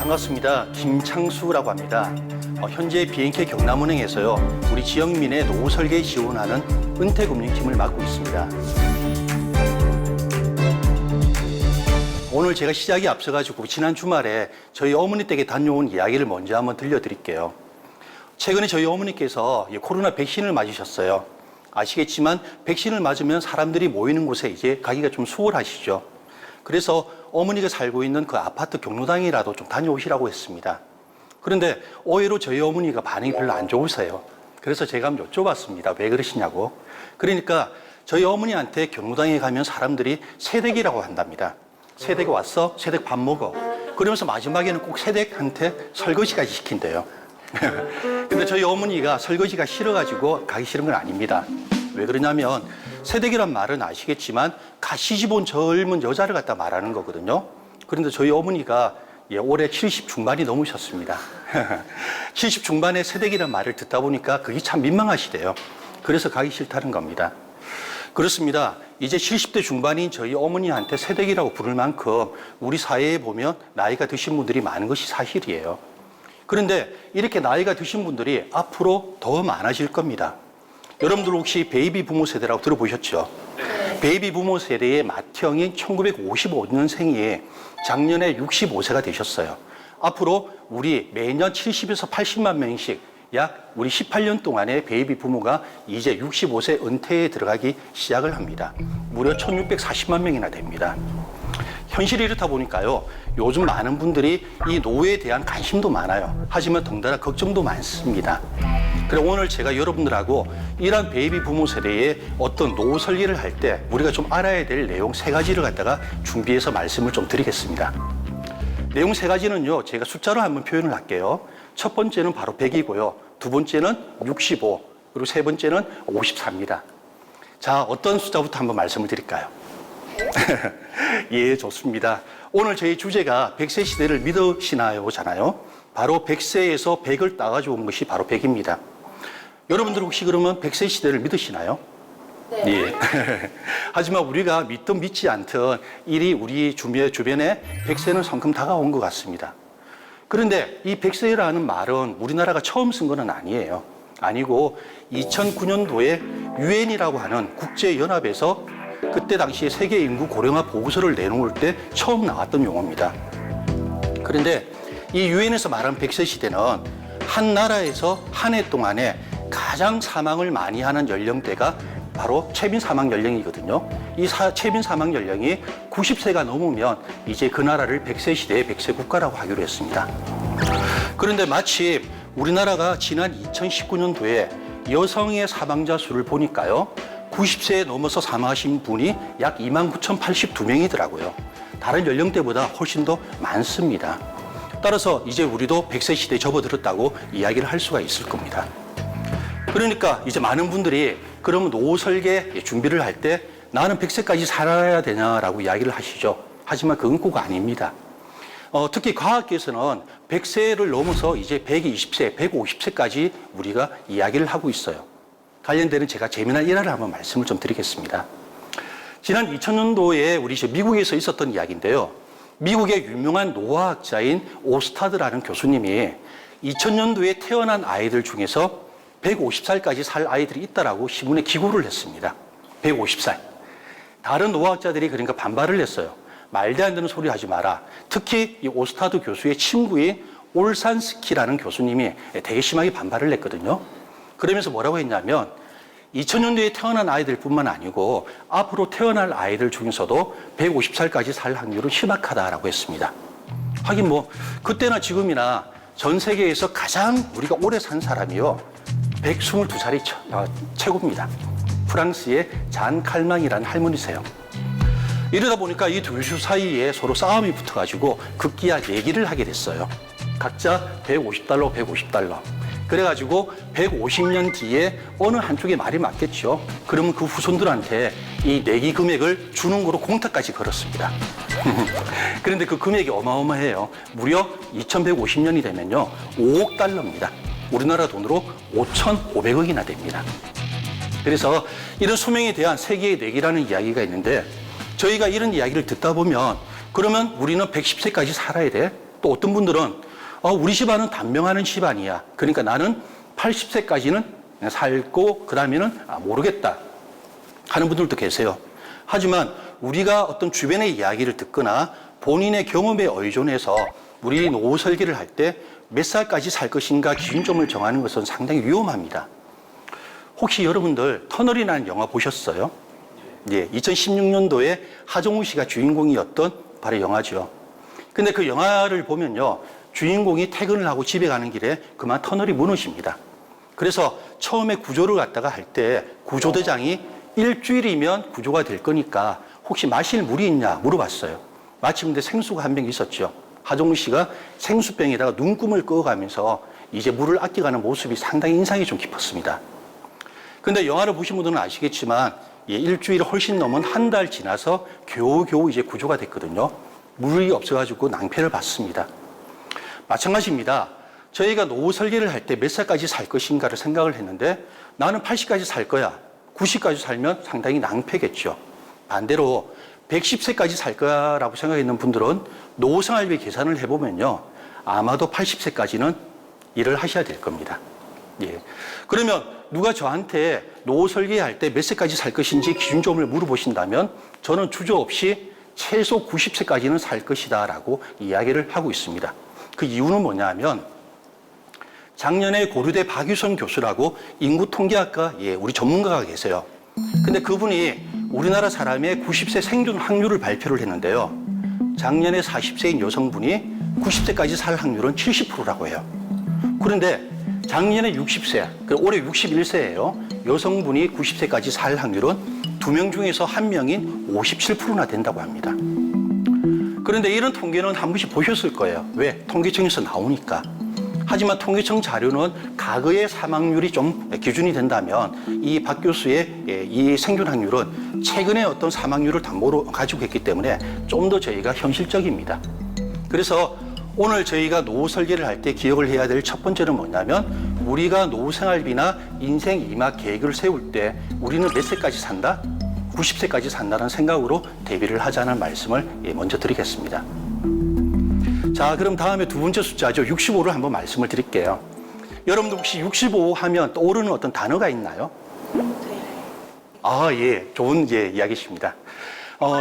반갑습니다. 김창수라고 합니다. 현재 BNK 경남은행에서요, 우리 지역민의 노후 설계 지원하는 은퇴금융팀을 맡고 있습니다. 오늘 제가 시작에 앞서가지고 지난 주말에 저희 어머니 댁에 다녀온 이야기를 먼저 한번 들려드릴게요. 최근에 저희 어머니께서 코로나 백신을 맞으셨어요. 아시겠지만 백신을 맞으면 사람들이 모이는 곳에 이제 가기가 좀 수월하시죠. 그래서 어머니가 살고 있는 그 아파트 경로당이라도 좀 다녀오시라고 했습니다. 그런데 의외로 저희 어머니가 반응이 별로 안 좋으세요. 그래서 제가 한번 여쭤봤습니다. 왜 그러시냐고. 그러니까 저희 어머니한테 경로당에 가면 사람들이 새댁이라고 한답니다. 새댁 왔어? 새댁 밥 먹어. 그러면서 마지막에는 꼭 새댁한테 설거지까지 시킨대요. 근데 저희 어머니가 설거지가 싫어가지고 가기 싫은 건 아닙니다. 왜 그러냐면 새댁이란 말은 아시겠지만 시집 온 젊은 여자를 갖다 말하는 거거든요. 그런데 저희 어머니가 올해 70 중반이 넘으셨습니다. 70 중반에 새댁이란 말을 듣다 보니까 그게 참 민망하시대요. 그래서 가기 싫다는 겁니다. 그렇습니다. 이제 70대 중반인 저희 어머니한테 새댁이라고 부를 만큼 우리 사회에 보면 나이가 드신 분들이 많은 것이 사실이에요. 그런데 이렇게 나이가 드신 분들이 앞으로 더 많아질 겁니다. 여러분들 혹시 베이비 부모 세대라고 들어보셨죠? 네. 베이비 부모 세대의 맏형인 1955년생이 작년에 65세가 되셨어요. 앞으로 우리 매년 70에서 80만 명씩 약 우리 18년 동안의 베이비 부모가 이제 65세 은퇴에 들어가기 시작을 합니다. 무려 1640만 명이나 됩니다. 현실이 이렇다 보니까요, 요즘 많은 분들이 이 노후에 대한 관심도 많아요. 하지만 덩달아 걱정도 많습니다. 그래서 오늘 제가 여러분들하고 이러한 베이비 부모 세대의 어떤 노후 설계를 할 때 우리가 좀 알아야 될 내용 3가지를 갖다가 준비해서 말씀을 좀 드리겠습니다. 내용 3가지는요, 제가 숫자로 한번 표현을 할게요. 첫 번째는 바로 100이고요. 두 번째는 65, 그리고 세 번째는 54입니다. 자, 어떤 숫자부터 한번 말씀을 드릴까요? 예, 좋습니다. 오늘 저희 주제가 100세 시대를 믿으시나요?잖아요. 바로 100세에서 100을 따가지고 온 것이 바로 100입니다. 여러분들 혹시 그러면 100세 시대를 믿으시나요? 네. 예. 하지만 우리가 믿든 믿지 않든 일이 우리 주변에 100세는 성큼 다가온 것 같습니다. 그런데 이 100세라는 말은 우리나라가 처음 쓴 건 아니에요. 아니고 2009년도에 유엔이라고 하는 국제연합에서 그때 당시에 세계 인구 고령화 보고서를 내놓을 때 처음 나왔던 용어입니다. 그런데 이 유엔에서 말하는 100세 시대는 한 나라에서 한 해 동안에 가장 사망을 많이 하는 연령대가 바로 최빈 사망 연령이거든요. 이 최빈 사망 연령이 90세가 넘으면 이제 그 나라를 100세 시대의 100세 국가라고 하기로 했습니다. 그런데 마침 우리나라가 지난 2019년도에 여성의 사망자 수를 보니까요, 90세에 넘어서 사망하신 분이 약 29,082명이더라고요. 다른 연령대보다 훨씬 더 많습니다. 따라서 이제 우리도 100세 시대에 접어들었다고 이야기를 할 수가 있을 겁니다. 그러니까 이제 많은 분들이 그러면 노후 설계 준비를 할 때 나는 100세까지 살아야 되냐라고 이야기를 하시죠. 하지만 그건 꼭 아닙니다. 특히 과학계에서는 100세를 넘어서 이제 120세, 150세까지 우리가 이야기를 하고 있어요. 관련되는 제가 재미난 일화를 한번 말씀을 좀 드리겠습니다. 지난 2000년도에 우리 미국에서 있었던 이야기인데요. 미국의 유명한 노화학자인 오스타드라는 교수님이 2000년도에 태어난 아이들 중에서 150살까지 살 아이들이 있다라고 신문에 기고를 했습니다. 150살. 다른 노화학자들이 그러니까 반발을 했어요. 말도 안 되는 소리 하지 마라. 특히 이 오스타드 교수의 친구인 올산스키라는 교수님이 되게 심하게 반발을 했거든요. 그러면서 뭐라고 했냐면 2000년도에 태어난 아이들뿐만 아니고 앞으로 태어날 아이들 중에서도 150살까지 살 확률은 희박하다라고 했습니다. 하긴 뭐 그때나 지금이나 전 세계에서 가장 우리가 오래 산 사람이요, 122살이 최고입니다. 프랑스의 잔 칼망이라는 할머니세요. 이러다 보니까 이 두 교수 사이에 서로 싸움이 붙어가지고 급기야 얘기를 하게 됐어요. 각자 150달러, 150달러. 그래가지고 150년 뒤에 어느 한쪽의 말이 맞겠죠. 그러면 그 후손들한테 이 내기 금액을 주는 거로 공탁까지 걸었습니다. 그런데 그 금액이 어마어마해요. 무려 2150년이 되면요, 5억 달러입니다. 우리나라 돈으로 5,500억이나 됩니다. 그래서 이런 수명에 대한 세계의 내기라는 이야기가 있는데, 저희가 이런 이야기를 듣다 보면 그러면 우리는 110세까지 살아야 돼? 또 어떤 분들은 우리 집안은 단명하는 집안이야. 그러니까 나는 80세까지는 살고 그 다음에는 모르겠다 하는 분들도 계세요. 하지만 우리가 어떤 주변의 이야기를 듣거나 본인의 경험에 의존해서 우리 노후 설계를 할 때 몇 살까지 살 것인가 기준점을 정하는 것은 상당히 위험합니다. 혹시 여러분들 터널이라는 영화 보셨어요? 예, 2016년도에 하정우 씨가 주인공이었던 바로 영화죠. 근데 그 영화를 보면요, 주인공이 퇴근을 하고 집에 가는 길에 그만 터널이 무너집니다. 그래서 처음에 구조를 갖다가 할 때 구조대장이 일주일이면 구조가 될 거니까 혹시 마실 물이 있냐 물어봤어요. 마침 근데 생수가 한 병 있었죠. 하정우 씨가 생수병에다가 눈금을 그어가면서 이제 물을 아껴가는 모습이 상당히 인상이 좀 깊었습니다. 근데 영화를 보신 분들은 아시겠지만 일주일 훨씬 넘은 한 달 지나서 겨우겨우 이제 구조가 됐거든요. 물이 없어가지고 낭패를 봤습니다. 마찬가지입니다. 저희가 노후 설계를 할 때 몇 살까지 살 것인가를 생각을 했는데 나는 80까지 살 거야. 90까지 살면 상당히 낭패겠죠. 반대로 110세까지 살 거라고 생각했는 분들은 노후 생활비 계산을 해보면요, 아마도 80세까지는 일을 하셔야 될 겁니다. 예. 그러면 누가 저한테 노후 설계할 때 몇 세까지 살 것인지 기준점을 물어보신다면 저는 주저없이 최소 90세까지는 살 것이다 라고 이야기를 하고 있습니다. 그 이유는 뭐냐면 작년에 고려대 박유선 교수라고 인구통계학과 우리 전문가가 계세요. 근데 그분이 우리나라 사람의 90세 생존 확률을 발표를 했는데요. 작년에 40세인 여성분이 90세까지 살 확률은 70%라고 해요. 그런데 작년에 60세, 올해 61세예요. 여성분이 90세까지 살 확률은 2명 중에서 1명인 57%나 된다고 합니다. 그런데 이런 통계는 한 번씩 보셨을 거예요. 왜? 통계청에서 나오니까. 하지만 통계청 자료는 과거의 사망률이 좀 기준이 된다면 이 박 교수의 이 생존 확률은 최근의 어떤 사망률을 담보로 가지고 있기 때문에 좀 더 저희가 현실적입니다. 그래서 오늘 저희가 노후 설계를 할 때 기억을 해야 될 첫 번째는 뭐냐면 우리가 노후 생활비나 인생 이막 계획을 세울 때 우리는 몇 세까지 산다? 90세까지 산다는 생각으로 대비를 하자는 말씀을 먼저 드리겠습니다. 자, 그럼 다음에 두 번째 숫자죠. 65를 한번 말씀을 드릴게요. 여러분들 혹시 65 하면 떠오르는 어떤 단어가 있나요? 예. 좋은 이야기십니다.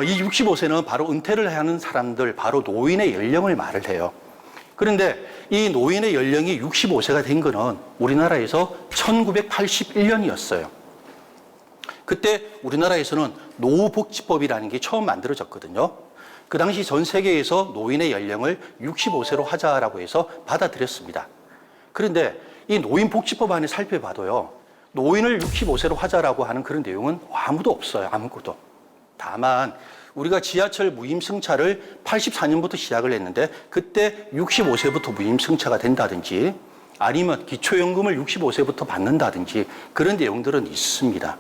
이 65세는 바로 은퇴를 하는 사람들, 바로 노인의 연령을 말을 해요. 그런데 이 노인의 연령이 65세가 된 거는 우리나라에서 1981년이었어요. 그때 우리나라에서는 노후복지법이라는 게 처음 만들어졌거든요. 그 당시 전 세계에서 노인의 연령을 65세로 하자라고 해서 받아들였습니다. 그런데 이 노인복지법 안에 살펴봐도요, 노인을 65세로 하자라고 하는 그런 내용은 아무도 없어요. 아무것도. 다만 우리가 지하철 무임승차를 84년부터 시작을 했는데 그때 65세부터 무임승차가 된다든지 아니면 기초연금을 65세부터 받는다든지 그런 내용들은 있습니다.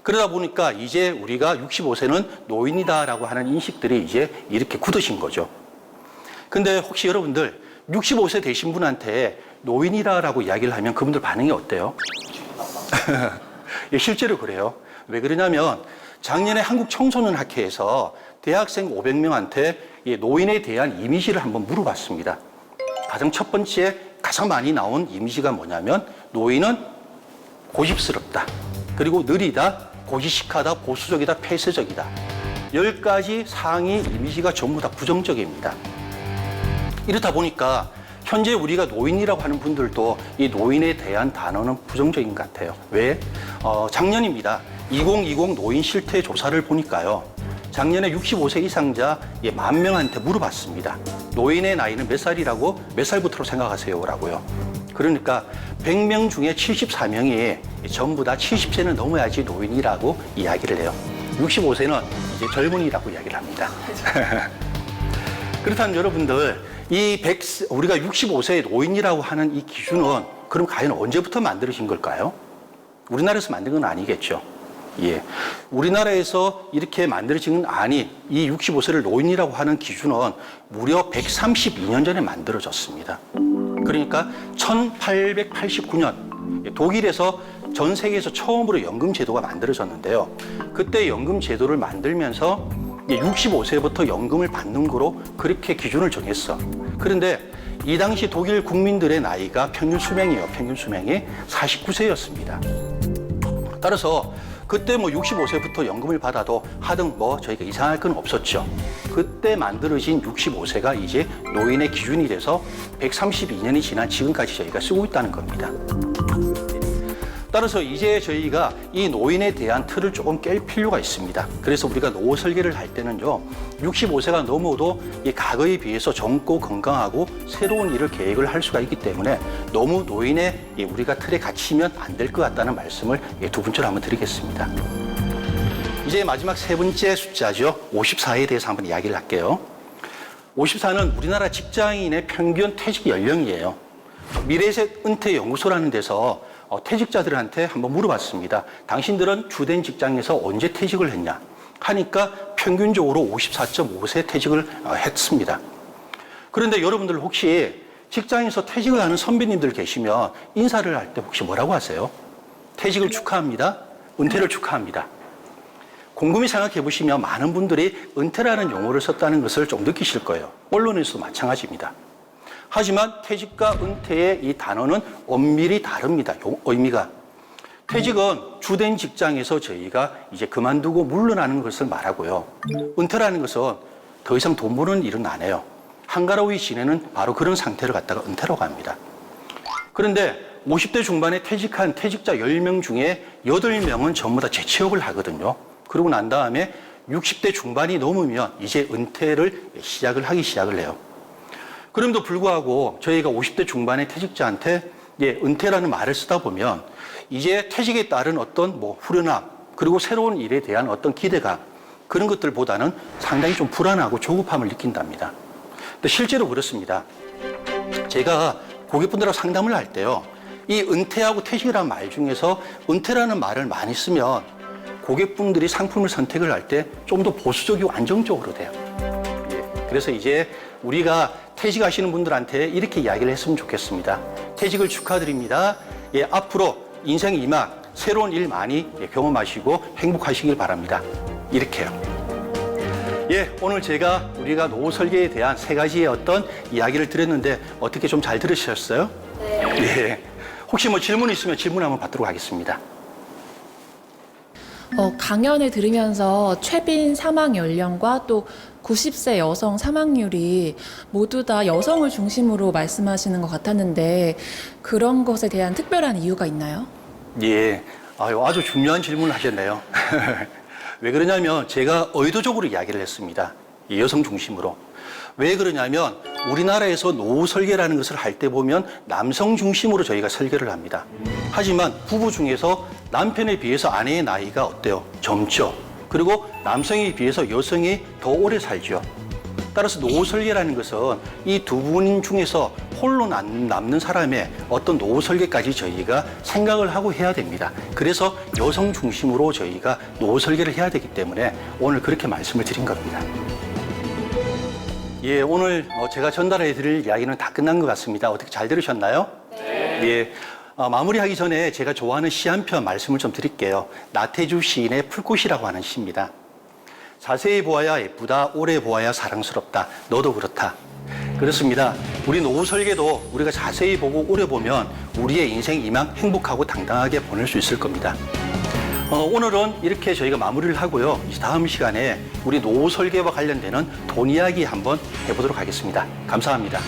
그러다 보니까 이제 우리가 65세는 노인이다라고 하는 인식들이 이제 이렇게 굳어진 거죠. 근데 혹시 여러분들 65세 되신 분한테 노인이다라고 이야기를 하면 그분들 반응이 어때요? 실제로 그래요. 왜 그러냐면 작년에 한국청소년학회에서 대학생 500명한테 노인에 대한 이미지를 한번 물어봤습니다. 가장 첫 번째 가장 많이 나온 이미지가 뭐냐면 노인은 고집스럽다. 그리고 느리다. 고지식하다, 보수적이다, 폐쇄적이다. 10가지 상위 이미지가 전부 다 부정적입니다. 이렇다 보니까 현재 우리가 노인이라고 하는 분들도 이 노인에 대한 단어는 부정적인 것 같아요. 왜? 작년입니다. 2020 노인 실태 조사를 보니까요. 작년에 65세 이상자 10,000명한테 물어봤습니다. 노인의 나이는 몇 살이라고, 몇 살부터 생각하세요? 라고요. 그러니까 100명 중에 74명이 전부 다 70세는 넘어야지 노인이라고 이야기를 해요. 65세는 이제 젊은이라고 이야기를 합니다. 그렇다면 여러분들, 우리가 65세의 노인이라고 하는 이 기준은 그럼 과연 언제부터 만들어진 걸까요? 우리나라에서 만든 건 아니겠죠. 우리나라에서 이렇게 만들어진 건 아닌 이 65세를 노인이라고 하는 기준은 무려 132년 전에 만들어졌습니다. 그러니까 1889년 독일에서 전 세계에서 처음으로 연금 제도가 만들어졌는데요. 그때 연금 제도를 만들면서 65세부터 연금을 받는 거로 그렇게 기준을 정했어. 그런데 이 당시 독일 국민들의 나이가 평균 수명이 49세였습니다. 따라서 그때 65세부터 연금을 받아도 하등 저희가 이상할 건 없었죠. 그때 만들어진 65세가 이제 노인의 기준이 돼서 132년이 지난 지금까지 저희가 쓰고 있다는 겁니다. 따라서 이제 저희가 이 노인에 대한 틀을 조금 깰 필요가 있습니다. 그래서 우리가 노후 설계를 할 때는요, 65세가 넘어도 이 과거에 비해서 젊고 건강하고 새로운 일을 계획을 할 수가 있기 때문에 너무 노인의 우리가 틀에 갇히면 안 될 것 같다는 말씀을 두 번째로 한번 드리겠습니다. 이제 마지막 세 번째 숫자죠. 54에 대해서 한번 이야기를 할게요. 54는 우리나라 직장인의 평균 퇴직 연령이에요. 미래세 은퇴 연구소라는 데서 퇴직자들한테 한번 물어봤습니다. 당신들은 주된 직장에서 언제 퇴직을 했냐? 하니까 평균적으로 54.5세 퇴직을 했습니다. 그런데 여러분들 혹시 직장에서 퇴직을 하는 선배님들 계시면 인사를 할 때 혹시 뭐라고 하세요? 퇴직을 축하합니다. 은퇴를 축하합니다. 곰곰이 생각해 보시면 많은 분들이 은퇴라는 용어를 썼다는 것을 좀 느끼실 거예요. 언론에서도 마찬가지입니다. 하지만 퇴직과 은퇴의 이 단어는 엄밀히 다릅니다. 의미가. 퇴직은 주된 직장에서 저희가 이제 그만두고 물러나는 것을 말하고요. 은퇴라는 것은 더 이상 돈 버는 일은 안 해요. 한가로이 지내는 바로 그런 상태를 갖다가 은퇴라고 합니다. 그런데 50대 중반에 퇴직한 퇴직자 10명 중에 8명은 전부 다 재취업을 하거든요. 그러고 난 다음에 60대 중반이 넘으면 이제 은퇴를 시작을 해요. 그럼에도 불구하고 저희가 50대 중반의 퇴직자한테 은퇴라는 말을 쓰다 보면 이제 퇴직에 따른 어떤 후련함 그리고 새로운 일에 대한 어떤 기대감 그런 것들보다는 상당히 좀 불안하고 조급함을 느낀답니다. 근데 실제로 그렇습니다. 제가 고객분들하고 상담을 할 때요. 이 은퇴하고 퇴직이라는 말 중에서 은퇴라는 말을 많이 쓰면 고객분들이 상품을 선택을 할 때 좀 더 보수적이고 안정적으로 돼요. 그래서 이제 우리가 퇴직하시는 분들한테 이렇게 이야기를 했으면 좋겠습니다. 퇴직을 축하드립니다. 앞으로 인생 이막 새로운 일 많이 경험하시고 행복하시길 바랍니다. 이렇게요. 오늘 우리가 노후 설계에 대한 3가지의 어떤 이야기를 드렸는데 어떻게 좀 잘 들으셨어요? 네. 혹시 질문 있으면 질문 한번 받도록 하겠습니다. 강연을 들으면서 최빈 사망 연령과 또 90세 여성 사망률이 모두 다 여성을 중심으로 말씀하시는 것 같았는데 그런 것에 대한 특별한 이유가 있나요? 아주 중요한 질문을 하셨네요. 왜 그러냐면 제가 의도적으로 이야기를 했습니다. 여성 중심으로. 왜 그러냐면 우리나라에서 노후 설계라는 것을 할 때 보면 남성 중심으로 저희가 설계를 합니다. 하지만 부부 중에서 남편에 비해서 아내의 나이가 어때요? 젊죠. 그리고 남성에 비해서 여성이 더 오래 살죠. 따라서 노후 설계라는 것은 이 두 분 중에서 홀로 남는 사람의 어떤 노후 설계까지 저희가 생각을 하고 해야 됩니다. 그래서 여성 중심으로 저희가 노후 설계를 해야 되기 때문에 오늘 그렇게 말씀을 드린 겁니다. 오늘 제가 전달해 드릴 이야기는 다 끝난 것 같습니다. 어떻게 잘 들으셨나요? 네. 마무리하기 전에 제가 좋아하는 시 한 편 말씀을 좀 드릴게요. 나태주 시인의 풀꽃이라고 하는 시입니다. 자세히 보아야 예쁘다, 오래 보아야 사랑스럽다, 너도 그렇다. 그렇습니다. 우리 노후 설계도 우리가 자세히 보고 오래 보면 우리의 인생 이만 행복하고 당당하게 보낼 수 있을 겁니다. 오늘은 이렇게 저희가 마무리를 하고요. 이제 다음 시간에 우리 노후 설계와 관련되는 돈 이야기 한번 해보도록 하겠습니다. 감사합니다.